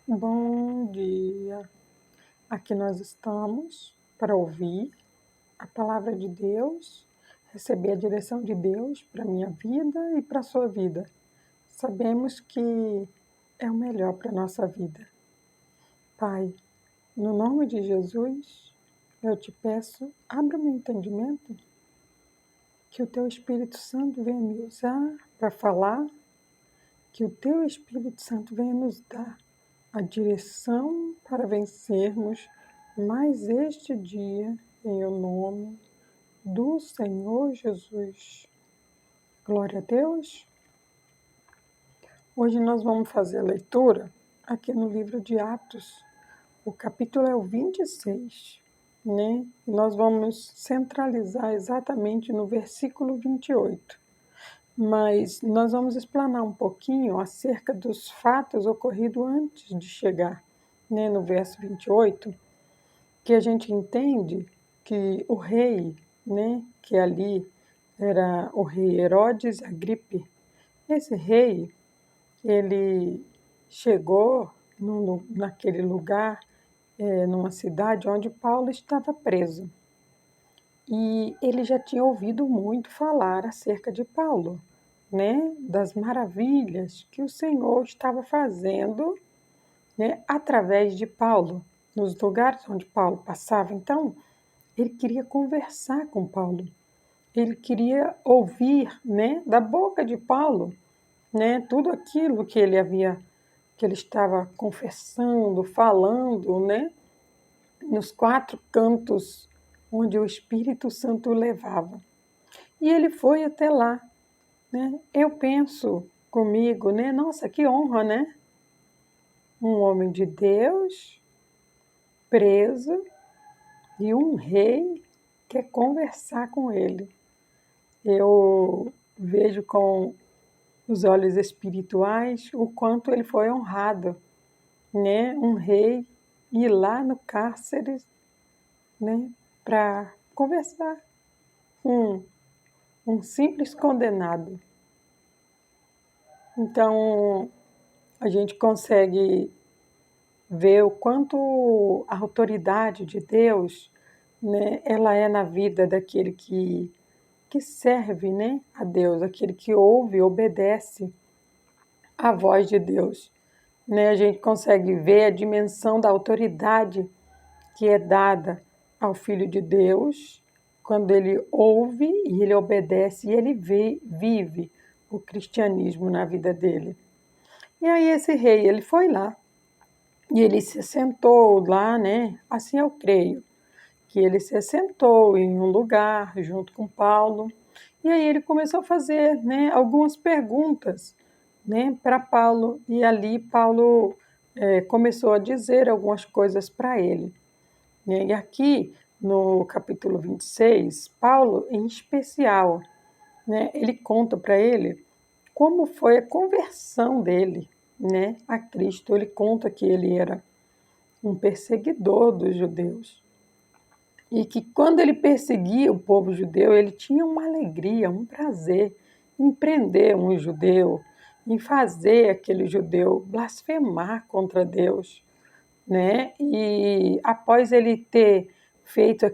Bom dia! Aqui nós estamos para ouvir a palavra de Deus, receber a direção de Deus para a minha vida e para a sua vida. Sabemos que é o melhor para a nossa vida. Pai, no nome de Jesus, eu te peço, abra o meu entendimento, que o Teu Espírito Santo venha me usar para falar, que o Teu Espírito Santo venha nos dar a direção para vencermos mais este dia, em o nome do Senhor Jesus. Glória a Deus. Hoje nós vamos fazer a leitura aqui no livro de Atos. O capítulo é o 26, né? E nós vamos centralizar exatamente no versículo 28. Mas nós vamos explanar um pouquinho acerca dos fatos ocorridos antes de chegar, né, no verso 28, que a gente entende que o rei, né, que ali era o rei Herodes Agripe, esse rei, ele chegou naquele lugar, numa cidade onde Paulo estava preso. E ele já tinha ouvido muito falar acerca de Paulo, né, das maravilhas que o Senhor estava fazendo, né, através de Paulo, nos lugares onde Paulo passava. Então, ele queria conversar com Paulo, ele queria ouvir, né, da boca de Paulo, né, tudo aquilo que ele estava confessando, falando, né, nos quatro cantos onde o Espírito Santo o levava. E ele foi até lá, né? Eu penso comigo, né? Nossa, que honra, né? Um homem de Deus preso e um rei quer conversar com ele. Eu vejo com os olhos espirituais o quanto ele foi honrado, né? Um rei ir lá no cárcere, né? Para conversar com um simples condenado. Então, a gente consegue ver o quanto a autoridade de Deus, né, ela é na vida daquele que serve, né, a Deus, aquele que ouve e obedece à voz de Deus. Né? A gente consegue ver a dimensão da autoridade que é dada ao Filho de Deus quando ele ouve e ele obedece e ele vive o cristianismo na vida dele. E aí esse rei, ele foi lá e ele se sentou lá, né? Assim eu creio, que ele se sentou em um lugar junto com Paulo, e aí ele começou a fazer, né, algumas perguntas, né, para Paulo, e ali Paulo começou a dizer algumas coisas para ele. Né? E aqui no capítulo 26, Paulo, em especial, né, ele conta para ele como foi a conversão dele, né, a Cristo. Ele conta que ele era um perseguidor dos judeus. E que quando ele perseguia o povo judeu, ele tinha uma alegria, um prazer em prender um judeu, em fazer aquele judeu blasfemar contra Deus, né? E após ele ter feito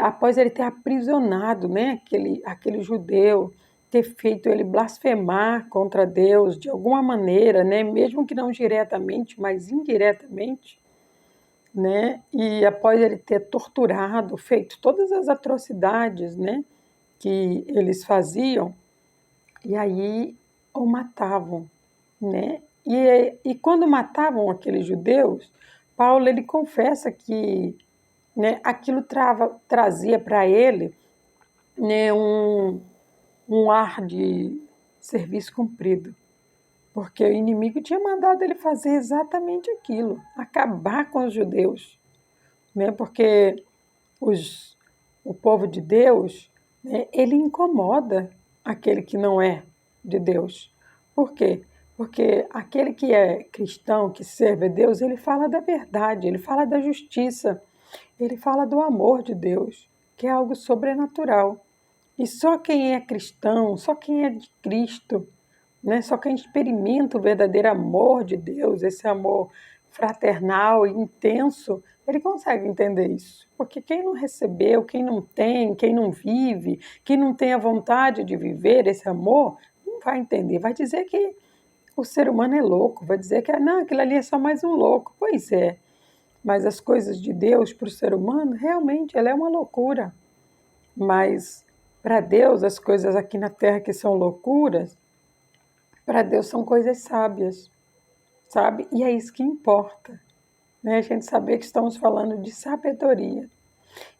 após ele ter aprisionado, né, aquele judeu, ter feito ele blasfemar contra Deus de alguma maneira, né, mesmo que não diretamente, mas indiretamente, né, e após ele ter torturado, feito todas as atrocidades, né, que eles faziam, e aí o matavam, né, e quando matavam aqueles judeus, Paulo ele confessa que, né, aquilo trazia para ele, né, um ar de serviço cumprido, porque o inimigo tinha mandado ele fazer exatamente aquilo, acabar com os judeus, né, porque o povo de Deus, né, ele incomoda aquele que não é de Deus. Por quê? Porque aquele que é cristão, que serve a Deus, ele fala da verdade, ele fala da justiça, ele fala do amor de Deus, que é algo sobrenatural. E só quem é cristão, só quem é de Cristo, né? Só quem experimenta o verdadeiro amor de Deus, esse amor fraternal e intenso, ele consegue entender isso. Porque quem não recebeu, quem não tem, quem não vive, quem não tem a vontade de viver esse amor, não vai entender. Vai dizer que o ser humano é louco, vai dizer que não, aquilo ali é só mais um louco. Pois é, mas as coisas de Deus para o ser humano, realmente, ela é uma loucura. Mas para Deus, as coisas aqui na terra que são loucuras, para Deus são coisas sábias, sabe? E é isso que importa, né? A gente saber que estamos falando de sabedoria.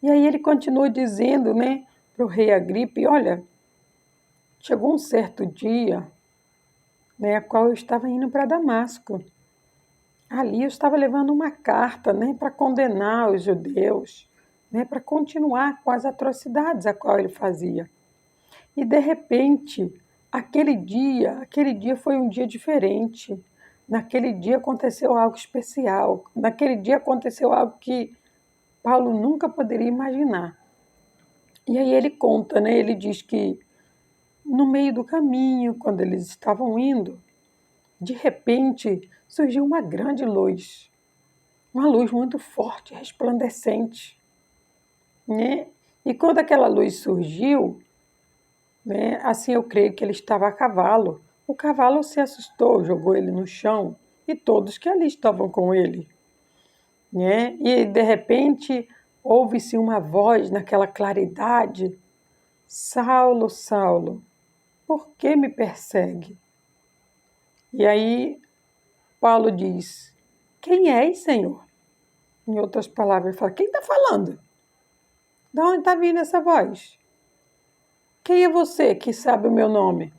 E aí ele continua dizendo, né, para o rei Agripe, olha, chegou um certo dia, né, a qual eu estava indo para Damasco. Ali eu estava levando uma carta, né, para condenar os judeus, né, para continuar com as atrocidades a qual ele fazia. E de repente, aquele dia foi um dia diferente. Naquele dia aconteceu algo especial. Naquele dia aconteceu algo que Paulo nunca poderia imaginar. E aí ele conta, né? Ele diz que no meio do caminho, quando eles estavam indo, de repente surgiu uma grande luz, uma luz muito forte, resplandecente, né? E quando aquela luz surgiu, né, assim eu creio que ele estava a cavalo. O cavalo se assustou, jogou ele no chão e todos que ali estavam com ele, né? E de repente ouve-se uma voz naquela claridade: Saulo, Saulo, por que me persegue? E aí Paulo diz: Quem és, Senhor? Em outras palavras, ele fala: Quem está falando? De onde está vindo essa voz? Quem é você que sabe o meu nome?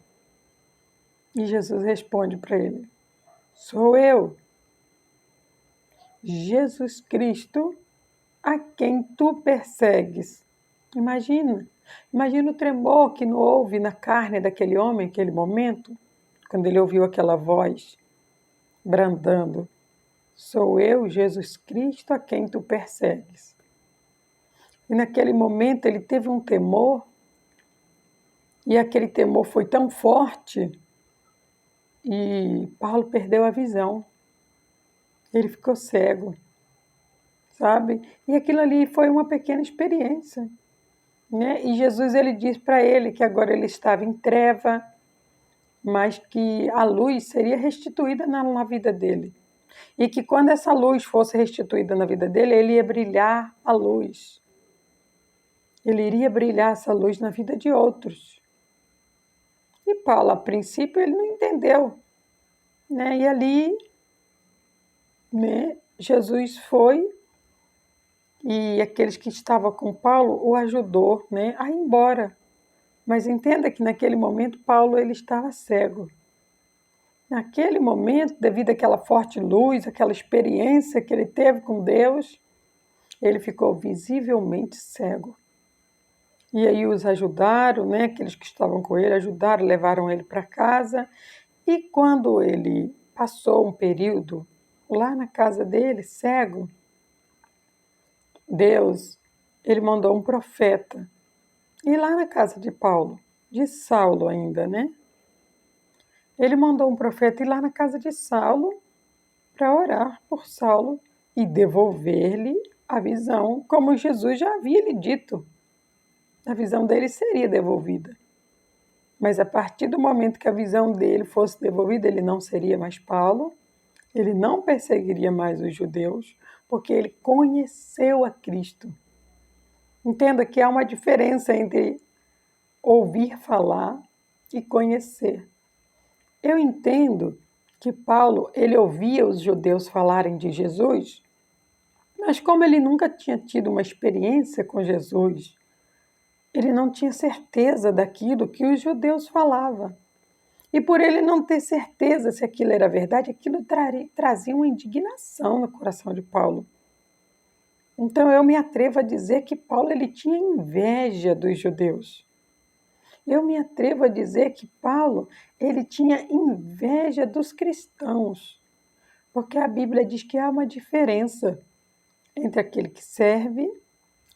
E Jesus responde para ele: Sou eu, Jesus Cristo, a quem tu persegues. Imagina, imagina o tremor que não houve na carne daquele homem naquele momento, quando ele ouviu aquela voz brandando: Sou eu, Jesus Cristo, a quem tu persegues. E naquele momento ele teve um temor, e aquele temor foi tão forte, e Paulo perdeu a visão. Ele ficou cego, sabe? E aquilo ali foi uma pequena experiência, né? E Jesus ele diz para ele que agora ele estava em treva, mas que a luz seria restituída na vida dele. E que quando essa luz fosse restituída na vida dele, ele ia brilhar a luz. Ele iria brilhar essa luz na vida de outros. E Paulo, a princípio, ele não entendeu, né? E ali, né, Jesus foi e aqueles que estavam com Paulo o ajudou, né, a ir embora. Mas entenda que naquele momento Paulo ele estava cego. Naquele momento, devido àquela forte luz, aquela experiência que ele teve com Deus, ele ficou visivelmente cego. E aí os ajudaram, né, aqueles que estavam com ele, ajudaram, levaram ele para casa. E quando ele passou um período lá na casa dele, cego, Deus, ele mandou um profeta. E lá na casa de Paulo, de Saulo ainda, né? Ele mandou um profeta ir lá na casa de Saulo para orar por Saulo e devolver-lhe a visão, como Jesus já havia lhe dito. A visão dele seria devolvida. Mas a partir do momento que a visão dele fosse devolvida, ele não seria mais Paulo, ele não perseguiria mais os judeus, porque ele conheceu a Cristo. Entenda que há uma diferença entre ouvir falar e conhecer. Eu entendo que Paulo, ele ouvia os judeus falarem de Jesus, mas como ele nunca tinha tido uma experiência com Jesus, ele não tinha certeza daquilo que os judeus falavam. E por ele não ter certeza se aquilo era verdade, aquilo trazia uma indignação no coração de Paulo. Então eu me atrevo a dizer que Paulo ele tinha inveja dos judeus. Eu me atrevo a dizer que Paulo ele tinha inveja dos cristãos, porque a Bíblia diz que há uma diferença entre aquele que serve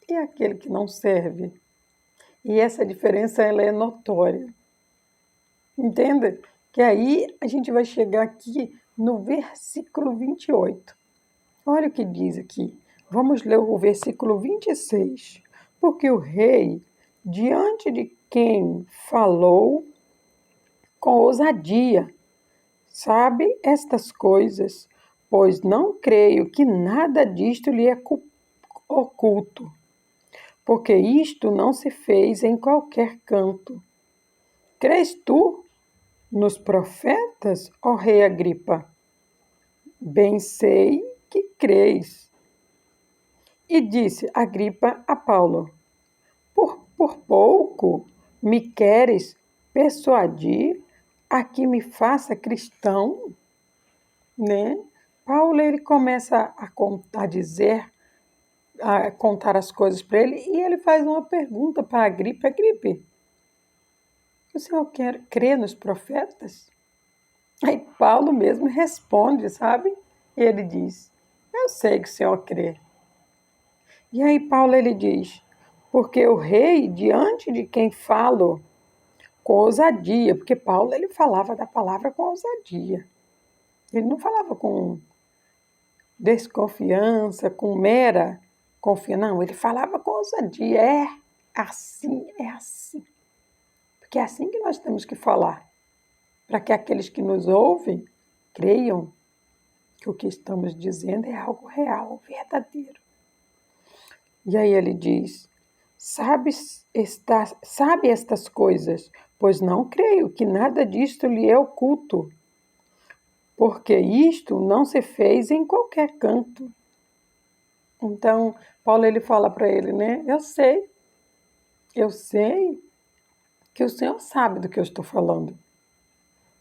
e aquele que não serve. E essa diferença ela é notória. Entende? Que aí a gente vai chegar aqui no versículo 28. Olha o que diz aqui. Vamos ler o versículo 26. Porque o rei, diante de quem falou com ousadia, sabe estas coisas, pois não creio que nada disto lhe é oculto, porque isto não se fez em qualquer canto. Crês tu nos profetas, ó rei Agripa? Bem sei que crês. E disse Agripa a Paulo: por pouco me queres persuadir a que me faça cristão, né? Paulo ele começa a dizer, a contar as coisas para ele e ele faz uma pergunta para Agripa: Agripa, o senhor crê nos profetas? Aí Paulo mesmo responde, sabe? Ele diz: eu sei que o senhor crê. E aí Paulo ele diz: porque o rei, diante de quem falo com ousadia, porque Paulo ele falava da palavra com ousadia. Ele não falava com desconfiança, com mera confiança, não, ele falava com ousadia. É assim, é assim. Porque é assim que nós temos que falar, para que aqueles que nos ouvem creiam que o que estamos dizendo é algo real, verdadeiro. E aí ele diz: sabe estas coisas, pois não creio que nada disto lhe é oculto, porque isto não se fez em qualquer canto. Então, Paulo ele fala para ele, né? Eu sei que o Senhor sabe do que eu estou falando,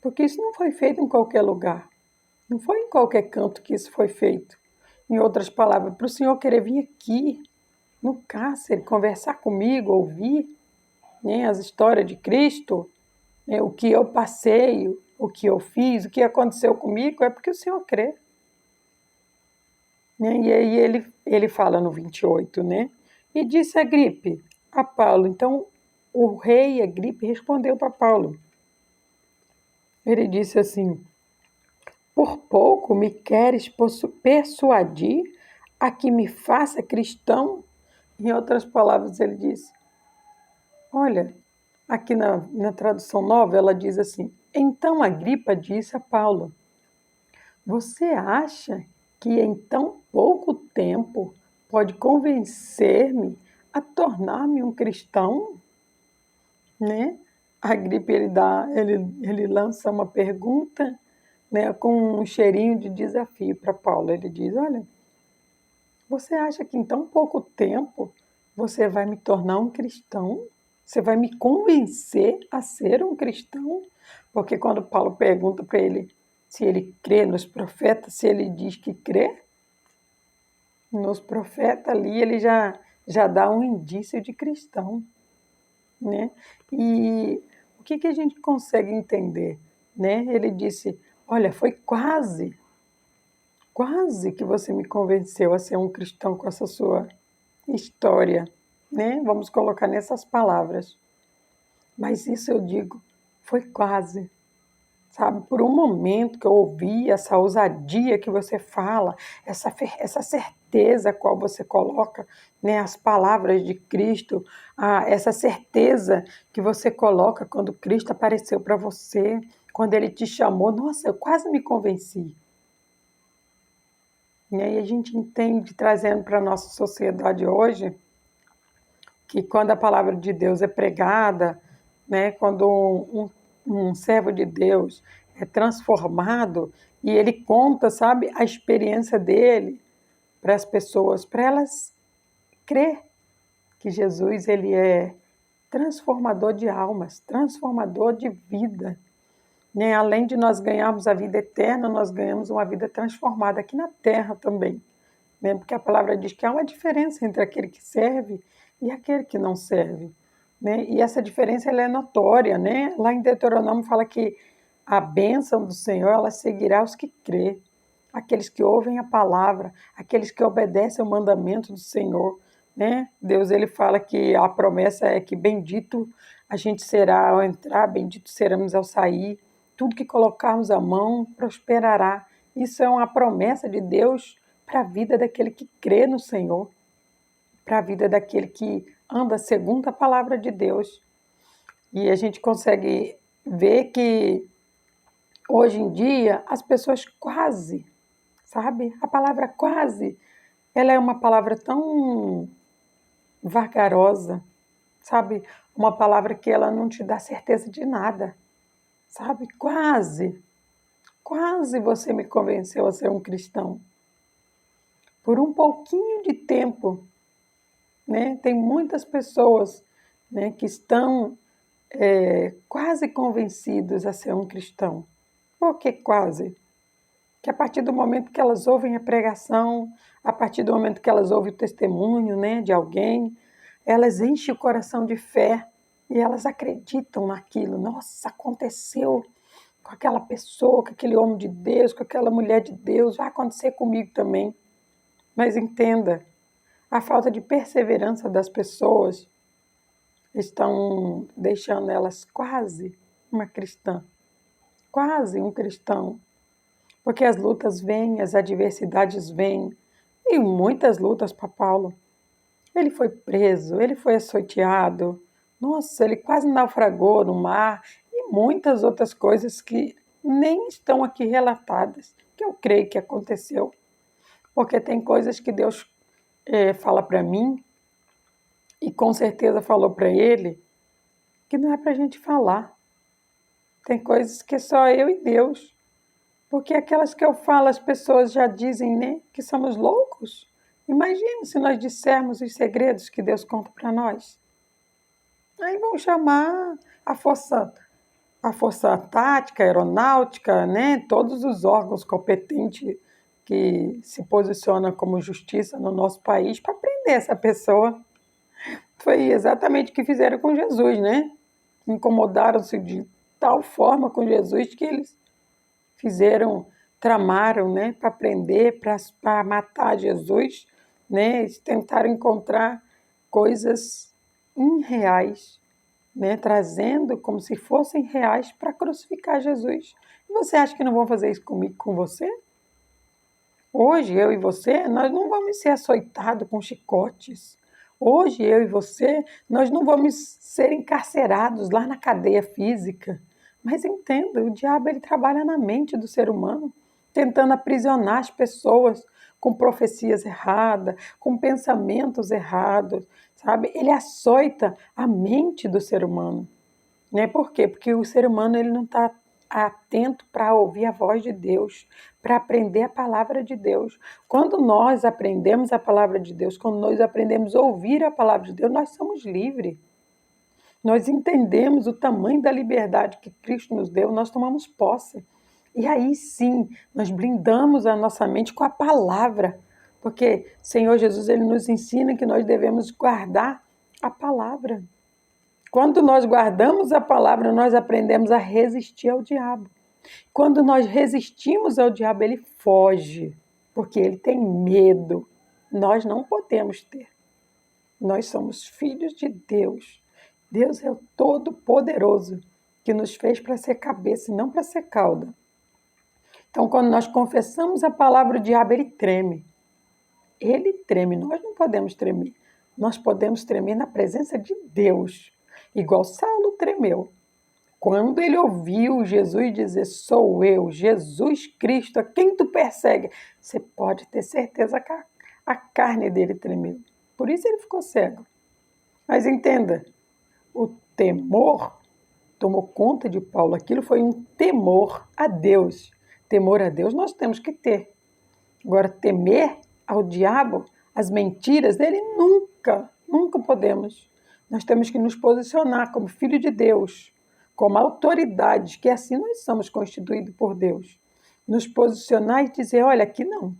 porque isso não foi feito em qualquer lugar, não foi em qualquer canto que isso foi feito. Em outras palavras, para o Senhor querer vir aqui no cárcere, conversar comigo, ouvir, né, as histórias de Cristo, né, o que eu passei, o que eu fiz, o que aconteceu comigo, é porque o Senhor crê. Né? E aí ele fala no 28, né? E disse Agripe a Paulo. Então, o rei Agripe respondeu para Paulo. Ele disse assim: por pouco me queres persuadir a que me faça cristão? Em outras palavras, ele disse: olha, aqui na tradução nova, ela diz assim: então Agripa disse a Paulo: você acha que em tão pouco tempo pode convencer-me a tornar-me um cristão? Né? Agripa ele lança uma pergunta, né, com um cheirinho de desafio para Paulo. Ele diz: olha, você acha que em tão pouco tempo você vai me tornar um cristão? Você vai me convencer a ser um cristão? Porque quando Paulo pergunta para ele se ele crê nos profetas, se ele diz que crê, nos profetas ali ele já dá um indício de cristão, né? E o que a gente consegue entender, né? Ele disse: olha, foi quase que você me convenceu a ser um cristão com essa sua história, né? Vamos colocar nessas palavras. Mas isso eu digo, foi quase. Sabe, por um momento que eu ouvi essa ousadia que você fala, essa certeza a qual você coloca, né, as palavras de Cristo, essa certeza que você coloca quando Cristo apareceu para você, quando Ele te chamou, nossa, eu quase me convenci. E aí a gente entende, trazendo para a nossa sociedade hoje, que quando a palavra de Deus é pregada, né, quando um servo de Deus é transformado e ele conta, sabe, a experiência dele para as pessoas, para elas crer que Jesus ele é transformador de almas, transformador de vida. Né? Além de nós ganharmos a vida eterna, nós ganhamos uma vida transformada aqui na terra também. Né? Porque a palavra diz que há uma diferença entre aquele que serve e aquele que não serve. Né? E essa diferença ela é notória. Né? Lá em Deuteronômio fala que a bênção do Senhor ela seguirá os que crê, aqueles que ouvem a palavra, aqueles que obedecem ao mandamento do Senhor. Né? Deus ele fala que a promessa é que bendito a gente será ao entrar, bendito seremos ao sair. Tudo que colocarmos a mão prosperará. Isso é uma promessa de Deus para a vida daquele que crê no Senhor, para a vida daquele que anda segundo a palavra de Deus. E a gente consegue ver que hoje em dia as pessoas quase, sabe? A palavra quase, ela é uma palavra tão vagarosa, sabe? Uma palavra que ela não te dá certeza de nada, sabe? Quase, quase você me convenceu a ser um cristão. Por um pouquinho de tempo, né? Tem muitas pessoas, né, que estão quase convencidos a ser um cristão. Por que quase? Que a partir do momento que elas ouvem a pregação, a partir do momento que elas ouvem o testemunho, né, de alguém, elas enchem o coração de fé e elas acreditam naquilo. Nossa, aconteceu com aquela pessoa, com aquele homem de Deus, com aquela mulher de Deus, vai acontecer comigo também. Mas entenda, a falta de perseverança das pessoas estão deixando elas quase uma cristã, quase um cristão. Porque as lutas vêm, as adversidades vêm, e muitas lutas para Paulo. Ele foi preso, ele foi açoiteado, nossa, ele quase naufragou no mar, e muitas outras coisas que nem estão aqui relatadas, que eu creio que aconteceu. Porque tem coisas que Deus fala para mim, e com certeza falou para ele, que não é para a gente falar. Tem coisas que é só eu e Deus. Porque aquelas que eu falo, as pessoas já dizem, né, que somos loucos. Imagina se nós dissermos os segredos que Deus conta para nós. Aí vão chamar a força tática, aeronáutica, né, todos os órgãos competentes que se posicionam como justiça no nosso país para prender essa pessoa. Foi exatamente o que fizeram com Jesus, né? Incomodaram-se de tal forma com Jesus que eles tramaram, né, para prender, para matar Jesus, né? Eles tentaram encontrar coisas irreais, né, trazendo como se fossem reais para crucificar Jesus. E você acha que não vão fazer isso comigo, com você? Hoje, eu e você, nós não vamos ser açoitados com chicotes. Hoje, eu e você, nós não vamos ser encarcerados lá na cadeia física. Mas entenda, o diabo ele trabalha na mente do ser humano, tentando aprisionar as pessoas com profecias erradas, com pensamentos errados, sabe? Ele açoita a mente do ser humano. Né? Por quê? Porque o ser humano ele não está atento para ouvir a voz de Deus, para aprender a palavra de Deus. Quando nós aprendemos a palavra de Deus, quando nós aprendemos a ouvir a palavra de Deus, nós somos livres. Nós entendemos o tamanho da liberdade que Cristo nos deu, nós tomamos posse. E aí sim, nós blindamos a nossa mente com a palavra, porque Senhor Jesus ele nos ensina que nós devemos guardar a palavra. Quando nós guardamos a palavra, nós aprendemos a resistir ao diabo. Quando nós resistimos ao diabo, ele foge, porque ele tem medo. Nós não podemos ter. Nós somos filhos de Deus. Deus é o Todo-Poderoso, que nos fez para ser cabeça e não para ser cauda. Então, quando nós confessamos a palavra, o diabo, ele treme. Ele treme, nós não podemos tremer. Nós podemos tremer na presença de Deus. Igual Saulo tremeu. Quando ele ouviu Jesus dizer, sou eu, Jesus Cristo, a quem tu persegue, você pode ter certeza que a carne dele tremeu. Por isso ele ficou cego. Mas entenda, o temor tomou conta de Paulo. Aquilo foi um temor a Deus. Temor a Deus nós temos que ter. Agora, temer ao diabo, as mentiras dele, nunca podemos. Nós temos que nos posicionar como filho de Deus, como autoridade, que assim nós somos constituídos por Deus. Nos posicionar e dizer, olha, aqui não.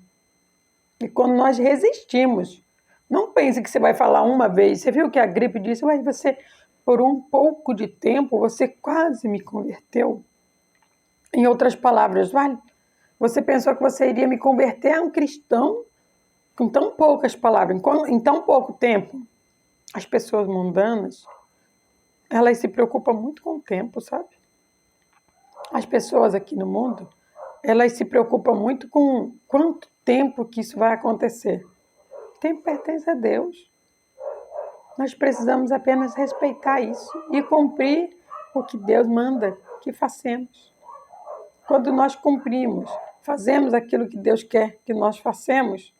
E quando nós resistimos, não pense que você vai falar uma vez. Você viu que a gripe disse, ué, você, por um pouco de tempo, você quase me converteu. Em outras palavras, vale? Você pensou que você iria me converter a um cristão com tão poucas palavras, em tão pouco tempo. As pessoas mundanas, elas se preocupam muito com o tempo, sabe? As pessoas aqui no mundo, elas se preocupam muito com quanto tempo que isso vai acontecer. O tempo pertence a Deus. Nós precisamos apenas respeitar isso e cumprir o que Deus manda que façamos. Quando nós cumprimos, fazemos aquilo que Deus quer que nós façamos,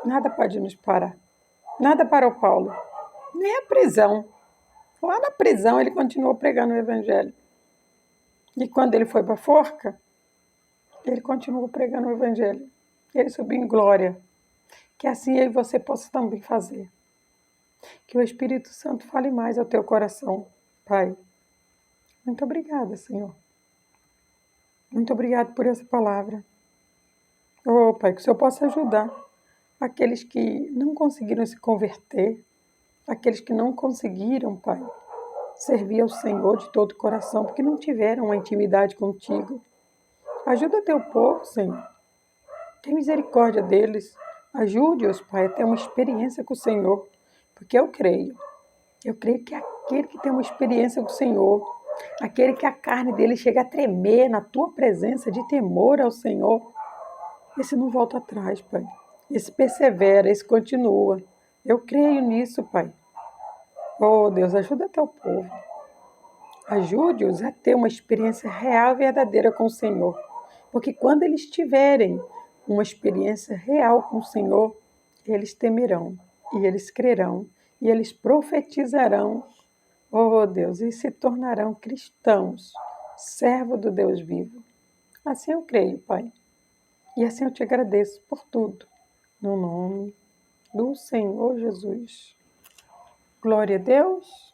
nada pode nos parar. Nada parou Paulo, nem a prisão. Lá na prisão ele continuou pregando o evangelho. E quando ele foi para a forca, ele continuou pregando o evangelho. Ele subiu em glória. Que assim eu e você possa também fazer. Que o Espírito Santo fale mais ao teu coração, Pai. Muito obrigada, Senhor. Muito obrigado por essa palavra. Oh, Pai, que o Senhor possa ajudar aqueles que não conseguiram se converter, aqueles que não conseguiram, Pai, servir ao Senhor de todo o coração, porque não tiveram uma intimidade contigo. Ajuda teu povo, Senhor. Tem misericórdia deles. Ajude-os, Pai, a ter uma experiência com o Senhor, porque eu creio que aquele que tem uma experiência com o Senhor, aquele que a carne dele chega a tremer na tua presença de temor ao Senhor, esse não volta atrás, Pai. Esse persevera, esse continua. Eu creio nisso, Pai. Oh, Deus, ajuda teu povo. Ajude-os a ter uma experiência real e verdadeira com o Senhor. Porque quando eles tiverem uma experiência real com o Senhor, eles temerão, e eles crerão, e eles profetizarão, oh Deus, e se tornarão cristãos, servo do Deus vivo. Assim eu creio, Pai. E assim eu te agradeço por tudo. No nome do Senhor Jesus. Glória a Deus.